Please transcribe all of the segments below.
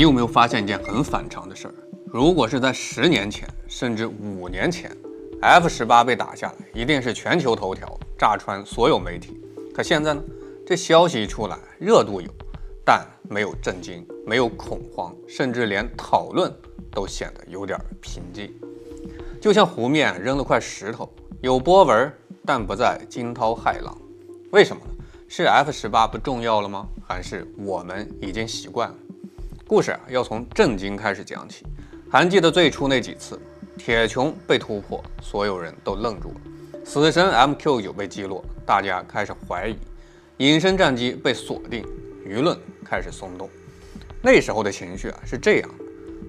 你有沒有發現一件很反常的事兒？如果是在10年前，甚至5年前 ，F-18被打下来，一定是全球头条，炸穿所有媒体。可現在呢？這消息一出來，熱度有，但沒有震驚，沒有恐慌，甚至連討論都顯得有點平靜。就像湖面扔了塊石頭，有波紋，但不再驚濤駭浪。為什麼呢？是 F-18不重要了嗎？還是我們已經習慣了？故事要從震驚開始講起。還記得最初那幾次，鐵穹被突破，所有人都愣住了。死神 MQ-9被擊落，大家開始懷疑。隱身戰機被鎖定，輿論開始鬆動。那時候的情緒是這樣的：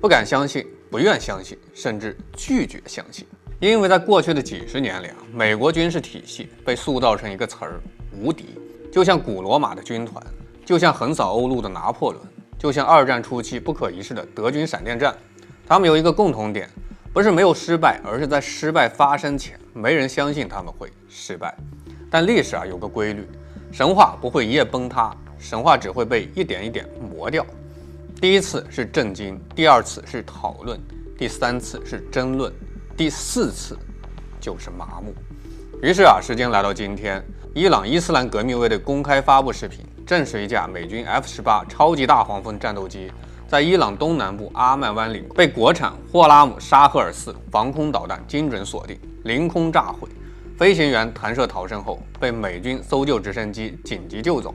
不敢相信，不願相信，甚至拒絕相信。因為在過去的幾十年裡美國軍事體系被塑造成一個詞兒——無敵。就像古羅馬的軍團，就像橫掃歐陸的拿破崙，就像2戰初期不可一世的德軍閃電戰。他們有一個共同點，不是沒有失敗，而是在失敗發生前，没人相信他們会失敗。但歷史有個規律，神話不會一夜崩塌，神話只會被一點一點磨掉。第一次是震驚，第2次是討論，第3次是爭論，第4次就是麻木。於是時間來到今天，伊朗伊斯蘭革命卫队公開發布視頻，證實一架美軍 F-18超級大黃蜂戰鬥機在伊朗東南部阿曼灣領被國產霍拉姆沙赫爾4防空導彈精準鎖定，凌空炸毀。飛行員彈射逃生後，被美軍搜救直升機緊急救走。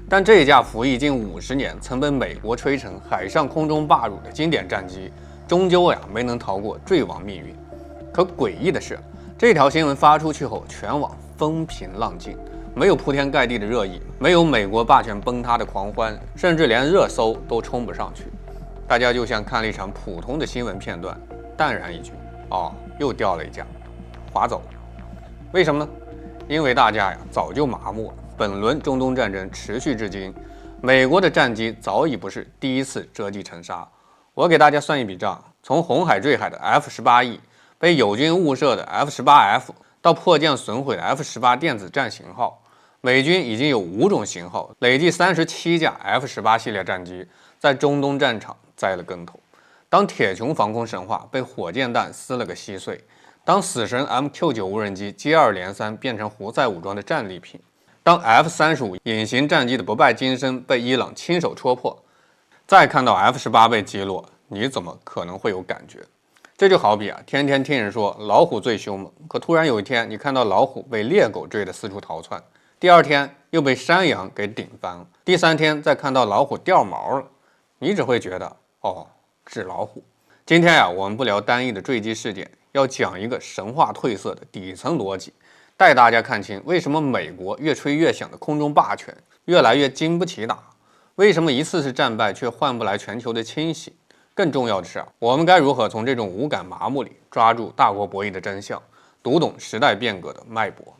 但這架服役近50年、曾被美國吹成海上空中霸主的經典戰機，終究沒能逃過墜亡命運。可詭異的是，這條新聞發出去後，全網風平浪靜，沒有鋪天蓋地的熱議，沒有美國霸權崩塌的狂歡，甚至連熱搜都衝不上去。大家就像看了一場普通的新聞片段，淡然一句：“哦，又掉了一架，划走了。”為什麼呢？因為大家早就麻木了。本輪中東戰爭持續至今，美國的戰機早已不是第一次折戟沉沙。我給大家算一筆賬：從紅海墜海的 F-18E， 被友軍誤射的 F-18F， 到迫降損毀的 F-18電子戰型號，美軍已經有5種型號，累計37架 F-18系列戰機在中東戰場栽了跟頭。當鐵穹防空神話被火箭彈撕了個稀碎，當死神 MQ-9無人機接二連三變成胡塞武裝的戰利品，當 F-35隱形戰機的不敗金身被伊朗親手戳破，再看到 F-18被擊落，你怎麼可能會有感覺？這就好比天天聽人說老虎最兇猛，可突然有一天你看到老虎被獵狗追得四處逃竄，第2天又被山羊給頂翻了，第3天再看到老虎掉毛了，你只會覺得哦，是老虎。今天我們不聊單一的墜機事件，要講一個神話褪色的底層邏輯，帶大家看清為什麼美國越吹越響的空中霸權越來越經不起打，為什麼一次次戰敗卻換不來全球的清醒。更重要的是我們該如何從這種無感麻木裡抓住大國博弈的真相，讀懂時代變革的脈搏。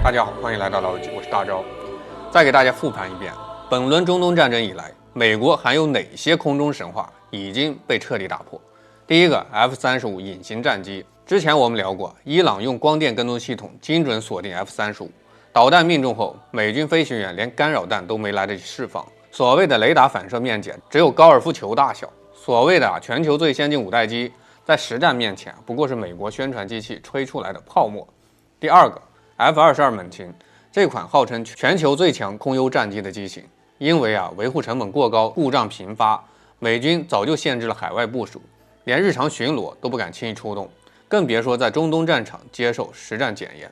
大家好，歡迎來到老友記，我是大钊。再給大家復盤一遍，本輪中東戰爭以來，美國還有哪些空中神話已經被徹底打破？第一個 F-35隱形戰機，之前我們聊過，伊朗用光電跟蹤系統精準鎖定 F-35，導彈命中後，美軍飛行員連干擾彈都沒來得及釋放，所謂的雷達反射面積只有高爾夫球大小，所謂的全球最先進5代機，在實戰面前不過是美國宣傳機器吹出來的泡沫。第二個F-22猛禽，這款號稱全球最強空優戰機的機型，因為維護成本過高，故障頻發，美軍早就限制了海外部署，連日常巡邏都不敢輕易出動，更別說在中東戰場接受實戰檢驗。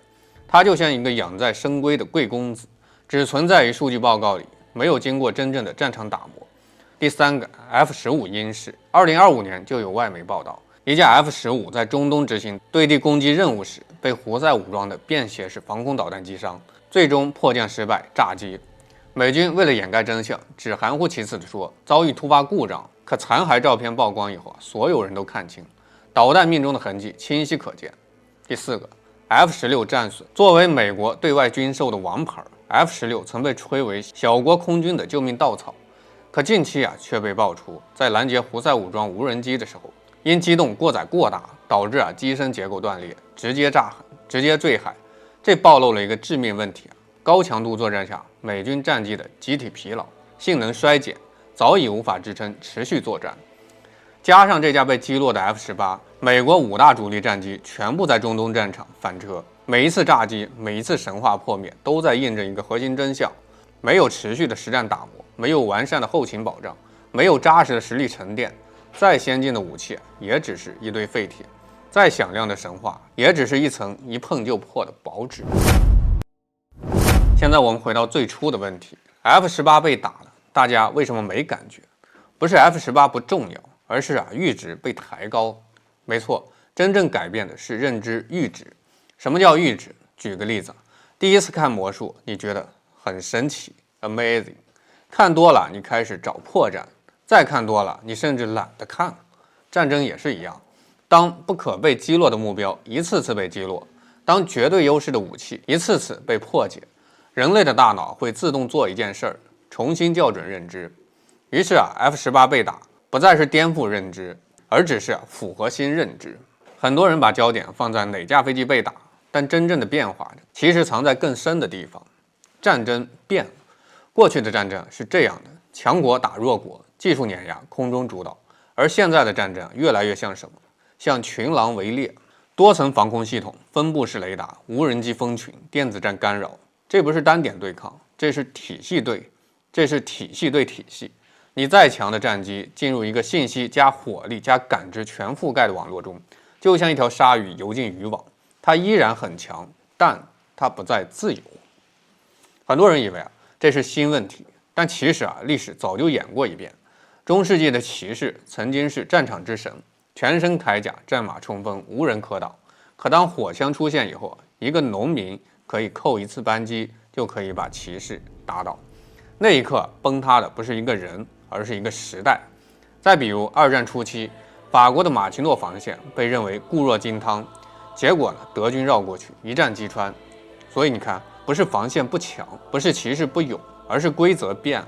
它就像一個養在深閨的貴公子，只存在於數據報告裡，沒有經過真正的戰場打磨。第三個 F-15鷹式，2025年就有外媒報道，一架 F-15在中東執行对地攻擊任務時，被胡塞武裝的便携式防空導彈擊傷，最終迫降失敗炸機。美軍為了掩蓋真相，只含糊其辭地說遭遇突發故障，可殘骸照片曝光以後，所有人都看清，導彈命中的痕跡清晰可見。第四個 F-16戰損，作為美國對外軍售的王牌 ，F-16曾被吹為小國空軍的救命稻草，可近期却被爆出，在攔截胡塞武裝無人機的時候，因機動過載過大，導致機身結構斷裂，直接炸痕，直接墜海。這暴露了一個致命問題：高強度作戰下，美軍戰機的集體疲勞、性能衰減，早已無法支撐持續作戰。加上這架被擊落的 F-18，美國5大主力戰機全部在中東戰場翻車。每一次炸機，每一次神話破滅，都在印證一個核心真相：沒有持續的實戰打磨，沒有完善的後勤保障，沒有扎實的實力沉澱，再先進的武器也只是一堆廢鐵，再響亮的神話也只是一層一碰就破的薄紙。現在我們回到最初的問题 ，F-18被打了，大家為什麼沒感覺？不是 F-18不重要，而是閾值被抬高。沒錯，真正改变的是認知閾值。什麼叫閾值？舉個例子，第一次看魔術，你覺得很神奇 ，amazing。看多了，你開始找破绽；再看多了，你甚至懶得看了。戰爭也是一樣，當不可被擊落的目標一次次被擊落，當絕對優勢的武器一次次被破解，人類的大腦會自動做一件事兒，重新校準認知。於是F-18被打，不再是顛覆認知，而只是符合新認知。很多人把焦點放在哪架飛機被打，但真正的變化其實藏在更深的地方。戰爭變了。過去的戰爭是這樣的：強國打弱國，技術碾壓，空中主導。而現在的戰爭越來越像什麼？像群狼圍獵，多層防空系統，分布式雷達，無人機蜂群，電子戰干擾。這不是單點對抗，這是體系對體系。你再強的戰機進入一個信息加火力加感知全覆蓋的網絡中，就像一條鯊魚游進漁網，它依然很強，但它不再自由。很多人以為這是新問題，但其實歷史早就演過一遍。中世紀的騎士曾經是戰場之神，全身鎧甲，戰馬衝鋒，無人可擋。可當火槍出現以後，一個農民可以扣一次扳機就可以把騎士打倒。那一刻崩塌的不是一個人，而是一個時代。再比如二戰初期，法國的馬奇諾防線被認為固若金湯，結果德軍繞過去，一戰擊穿。所以你看，不是防線不強，不是騎士不勇，而是規則變了。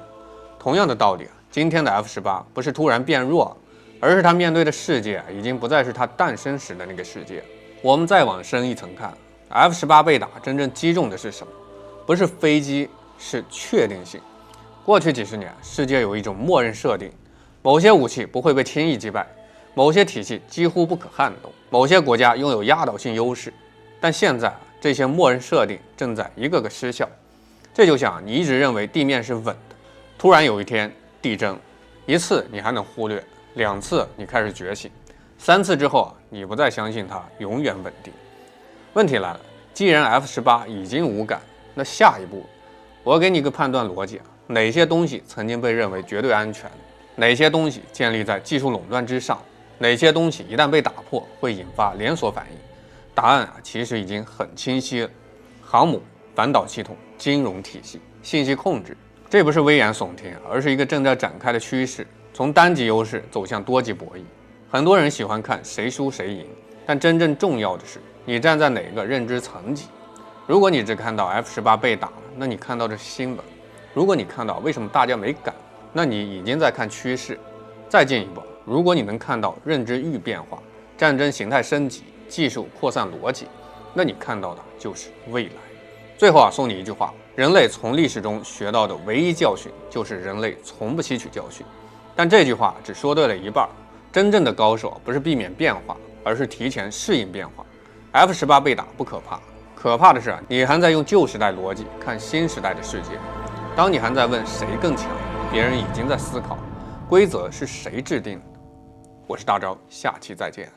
同樣的道理，今天的 F-18不是突然变弱，而是它面对的世界已經不再是它誕生時的那個世界。我們再往深一層看， F-18被打真正擊中的是什麼？不是飛機，是確定性。過去幾十年，世界有一種默認設定，某些武器不會被輕易擊敗，某些體系幾乎不可撼動，某些國家擁有壓倒性優勢。但現在這些默認設定正在一個個失效。這就像你一直認為地面是穩的，突然有一天地震，一次你還能忽略，2次你開始覺醒，3次之後你不再相信它永遠穩定。問題來了，既然 F-18已經无感，那下一步我給你一個判斷邏輯：哪些東西曾經被認為絕對安全？哪些東西建立在技術壟斷之上？哪些東西一旦被打破會引發連鎖反應？答案其實已經很清晰了：航母、反導系統、金融體系、信息控制。這不是危言聳聽，而是一個正在展開的趨勢，從單極優勢走向多極博弈。很多人喜歡看誰輸誰贏，但真正重要的是你站在哪個認知層級。如果你只看到 F-18被打了，那你看到的是新聞；如果你看到為什么大家沒敢，那你已經在看趨勢。再進一步，如果你能看到認知閾變化、戰爭形態升級、技術擴散邏輯，那你看到的就是未來。最後送你一句話：人類從歷史中學到的唯一教訓就是人類從不吸取教訓。但這句話只說對了一半。真正的高手不是避免變化，而是提前適應變化。F-18被打不可怕，可怕的是你還在用舊時代邏輯看新時代的世界。當你還在問誰更強，別人已經在思考規則是誰制定的。我是大钊，下期再見。